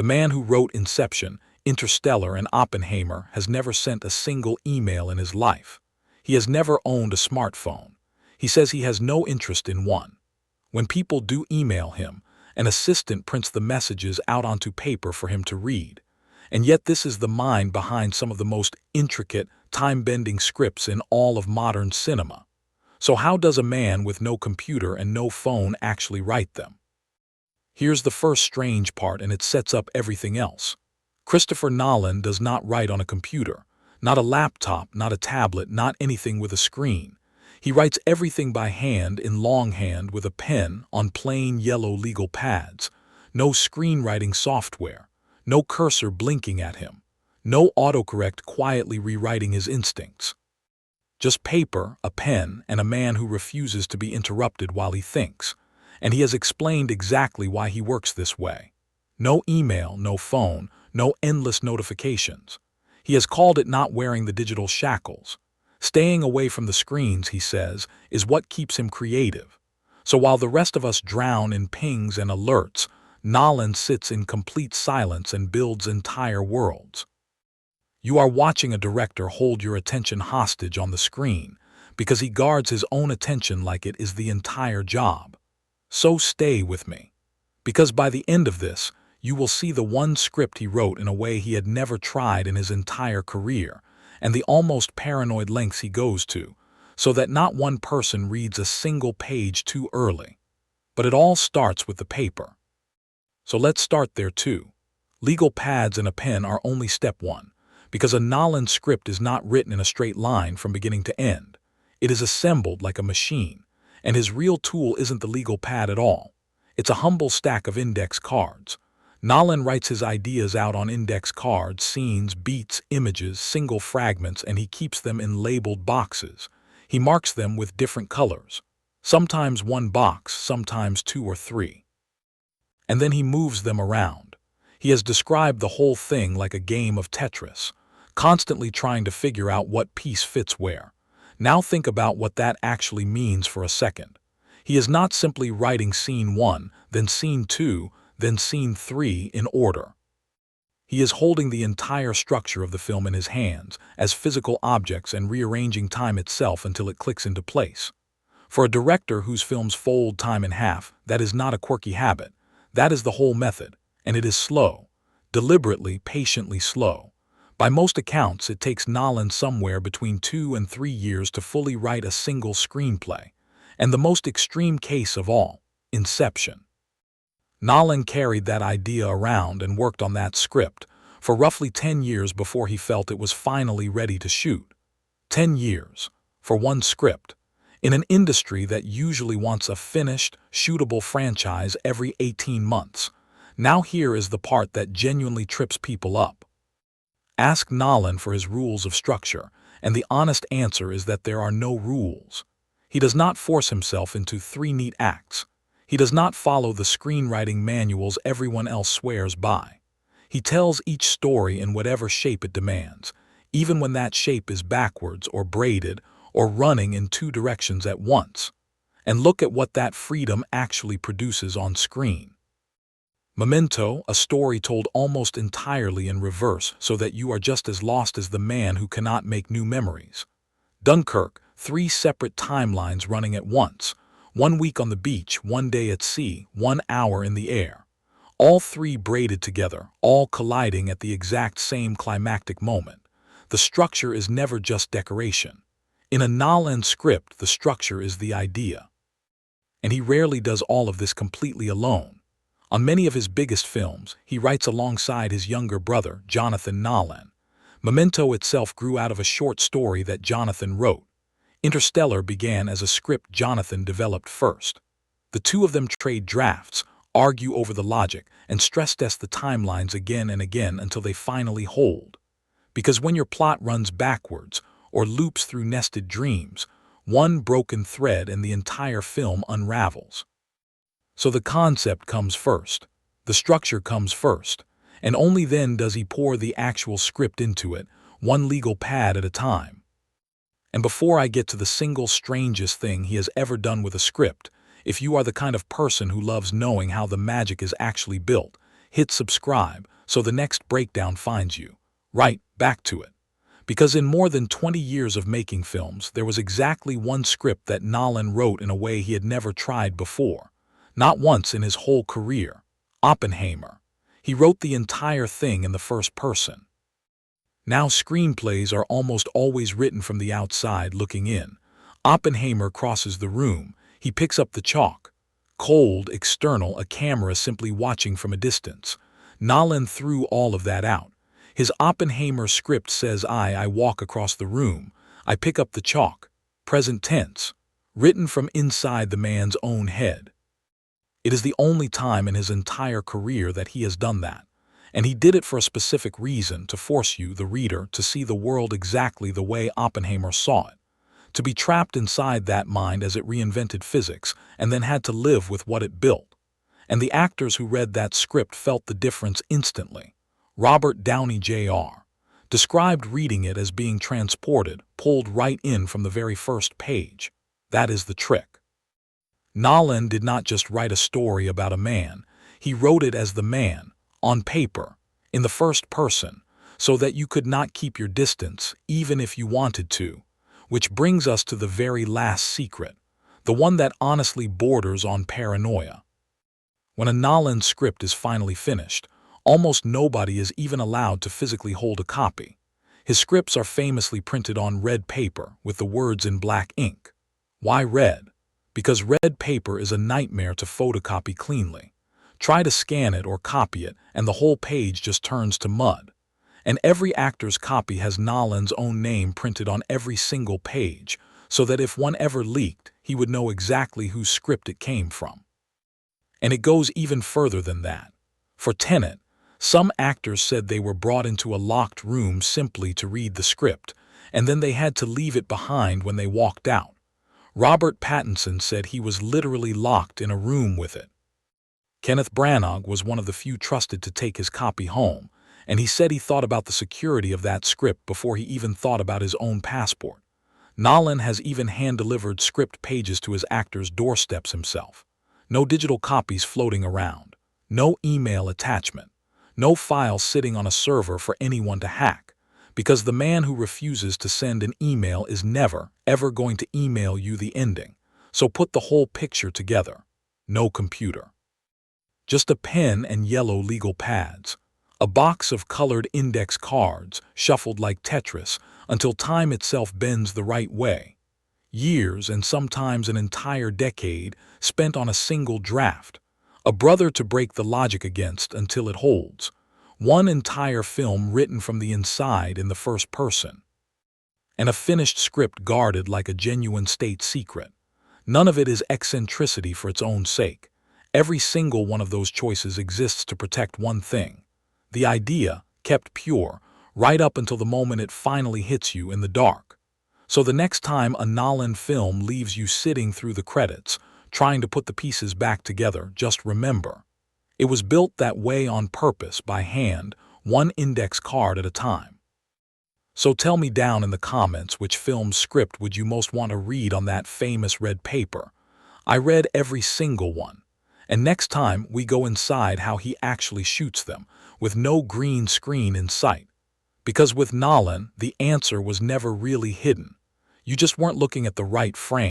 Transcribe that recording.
The man who wrote Inception, Interstellar, and Oppenheimer has never sent a single email in his life. He has never owned a smartphone. He says he has no interest in one. When people do email him, an assistant prints the messages out onto paper for him to read. And yet this is the mind behind some of the most intricate, time-bending scripts in all of modern cinema. So how does a man with no computer and no phone actually write them? Here's the first strange part, and it sets up everything else. Christopher Nolan does not write on a computer, not a laptop, not a tablet, not anything with a screen. He writes everything by hand in longhand with a pen on plain yellow legal pads. No screenwriting software, no cursor blinking at him, no autocorrect quietly rewriting his instincts. Just paper, a pen, and a man who refuses to be interrupted while he thinks. And he has explained exactly why he works this way. No email, no phone, no endless notifications. He has called it not wearing the digital shackles. Staying away from the screens, he says, is what keeps him creative. So while the rest of us drown in pings and alerts, Nolan sits in complete silence and builds entire worlds. You are watching a director hold your attention hostage on the screen because he guards his own attention like it is the entire job. So stay with me, because by the end of this, you will see the one script he wrote in a way he had never tried in his entire career, and the almost paranoid lengths he goes to, so that not one person reads a single page too early. But it all starts with the paper. So let's start there too. Legal pads and a pen are only step one, because a Nolan script is not written in a straight line from beginning to end. It is assembled like a machine. And his real tool isn't the legal pad at all. It's a humble stack of index cards. Nolan writes his ideas out on index cards, scenes, beats, images, single fragments, and he keeps them in labeled boxes. He marks them with different colors. Sometimes one box, sometimes two or three. And then he moves them around. He has described the whole thing like a game of Tetris, constantly trying to figure out what piece fits where. Now think about what that actually means for a second. He is not simply writing scene 1, then scene 2, then scene 3 in order. He is holding the entire structure of the film in his hands as physical objects and rearranging time itself until it clicks into place. For a director whose films fold time in half, that is not a quirky habit. That is the whole method, and it is slow, deliberately, patiently slow. By most accounts, it takes Nolan somewhere between 2 and 3 years to fully write a single screenplay. And the most extreme case of all, Inception. Nolan carried that idea around and worked on that script for roughly 10 years before he felt it was finally ready to shoot. 10 years for one script, in an industry that usually wants a finished, shootable franchise every 18 months. Now here is the part that genuinely trips people up. Ask Nolan for his rules of structure, and the honest answer is that there are no rules. He does not force himself into 3 neat acts. He does not follow the screenwriting manuals everyone else swears by. He tells each story in whatever shape it demands, even when that shape is backwards or braided or running in 2 directions at once. And look at what that freedom actually produces on screen. Memento, a story told almost entirely in reverse so that you are just as lost as the man who cannot make new memories. Dunkirk, 3 separate timelines running at once. 1 week on the beach, 1 day at sea, 1 hour in the air. All 3 braided together, all colliding at the exact same climactic moment. The structure is never just decoration. In a Nolan script, the structure is the idea. And he rarely does all of this completely alone. On many of his biggest films, he writes alongside his younger brother, Jonathan Nolan. Memento itself grew out of a short story that Jonathan wrote. Interstellar began as a script Jonathan developed first. The two of them trade drafts, argue over the logic, and stress test the timelines again and again until they finally hold. Because when your plot runs backwards or loops through nested dreams, one broken thread and the entire film unravels. So the concept comes first, the structure comes first, and only then does he pour the actual script into it, one legal pad at a time. And before I get to the single strangest thing he has ever done with a script, if you are the kind of person who loves knowing how the magic is actually built, hit subscribe so the next breakdown finds you right back to it. Because in more than 20 years of making films, there was exactly one script that Nolan wrote in a way he had never tried before. Not once in his whole career. Oppenheimer. He wrote the entire thing in the first person. Now screenplays are almost always written from the outside looking in. Oppenheimer crosses the room. He picks up the chalk. Cold, external, a camera simply watching from a distance. Nolan threw all of that out. His Oppenheimer script says I walk across the room. I pick up the chalk. Present tense. Written from inside the man's own head. It is the only time in his entire career that he has done that. And he did it for a specific reason, to force you, the reader, to see the world exactly the way Oppenheimer saw it. To be trapped inside that mind as it reinvented physics and then had to live with what it built. And the actors who read that script felt the difference instantly. Robert Downey Jr. described reading it as being transported, pulled right in from the very first page. That is the trick. Nolan did not just write a story about a man. He wrote it as the man, on paper, in the first person, so that you could not keep your distance, even if you wanted to. Which brings us to the very last secret, the one that honestly borders on paranoia. When a Nolan script is finally finished, almost nobody is even allowed to physically hold a copy. His scripts are famously printed on red paper with the words in black ink. Why red? Because red paper is a nightmare to photocopy cleanly. Try to scan it or copy it, and the whole page just turns to mud. And every actor's copy has Nolan's own name printed on every single page, so that if one ever leaked, he would know exactly whose script it came from. And it goes even further than that. For Tenet, some actors said they were brought into a locked room simply to read the script, and then they had to leave it behind when they walked out. Robert Pattinson said he was literally locked in a room with it. Kenneth Branagh was one of the few trusted to take his copy home, and he said he thought about the security of that script before he even thought about his own passport. Nolan has even hand-delivered script pages to his actors' doorsteps himself. No digital copies floating around. No email attachment. No file sitting on a server for anyone to hack. Because the man who refuses to send an email is never, ever going to email you the ending. So put the whole picture together. No computer. Just a pen and yellow legal pads. A box of colored index cards, shuffled like Tetris, until time itself bends the right way. Years, and sometimes an entire decade, spent on a single draft. A brother to break the logic against until it holds. One entire film written from the inside in the first person. And a finished script guarded like a genuine state secret. None of it is eccentricity for its own sake. Every single one of those choices exists to protect one thing. The idea, kept pure, right up until the moment it finally hits you in the dark. So the next time a Nolan film leaves you sitting through the credits, trying to put the pieces back together, just remember. It was built that way on purpose, by hand, one index card at a time. So tell me down in the comments which film's script would you most want to read on that famous red paper. I read every single one. And next time we go inside how he actually shoots them, with no green screen in sight. Because with Nolan, the answer was never really hidden. You just weren't looking at the right frame.